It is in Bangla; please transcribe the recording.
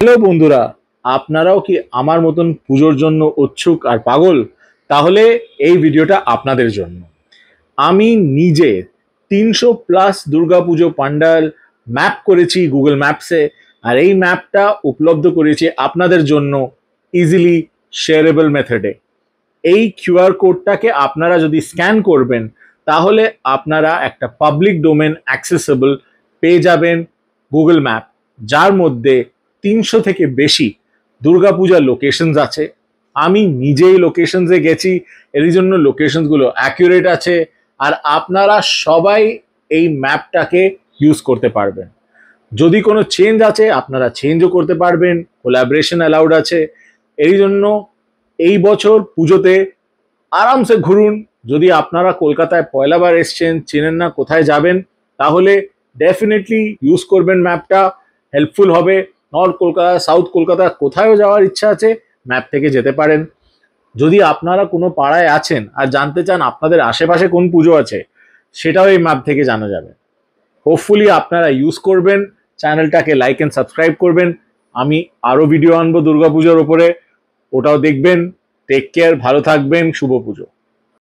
হ্যালো বন্ধুরা, আপনারাও কি আমার মতন পুজোর জন্য উৎসুক আর পাগল? তাহলে এই ভিডিওটা আপনাদের জন্য। আমি নিজে 300+ দুর্গাপুজো পান্ডাল ম্যাপ করেছি গুগল ম্যাপসে, আর এই ম্যাপটা উপলব্ধ করেছি আপনাদের জন্য ইজিলি শেয়ারেবল মেথডে। এই কিউআর কোডটাকে আপনারা যদি স্ক্যান করবেন তাহলে আপনারা একটা পাবলিক ডোমেন অ্যাক্সেসেবল পেয়ে যাবেন গুগল ম্যাপ, যার মধ্যে 300 থেকে বেশি দুর্গাপূজার লোকেশনস আছে। আমি নিজেই লোকেশনসে গেছি, এর জন্য লোকেশনসগুলো অ্যাকুরেট আছে। আর আপনারা সবাই এই ম্যাপটাকে ইউজ করতে পারবেন। যদি কোনো চেঞ্জ আছে আপনারা চেঞ্জও করতে পারবেন, কোলাবোরেশন অ্যালাউড আছে। এই জন্য এই বছর পুজোতে আরামসে ঘুরুন। যদি আপনারা কলকাতায় পয়লাবার এসছেন, চেনেন না কোথায় যাবেন, তাহলে ডেফিনেটলি ইউজ করবেন ম্যাপটা, হেল্পফুল হবে। নর্থ কলকাতা, সাউথ কলকাতা কোথায়ও যাওয়ার ইচ্ছা আছে, ম্যাপ থেকে যেতে পারেন। যদি আপনারা কোনো পাড়ায় আছেন আর জানতে চান আপনাদের আশেপাশে কোন পুজো আছে, সেটাও এই ম্যাপ থেকে জানা যাবে। হোপফুলি আপনারা ইউজ করবেন, চ্যানেলটাকে লাইক অ্যান্ড সাবস্ক্রাইব করবেন। আমি আরও ভিডিও আনবো দুর্গাপুজোর ওপরে, ওটাও দেখবেন। টেক কেয়ার, ভালো থাকবেন, শুভ পুজো।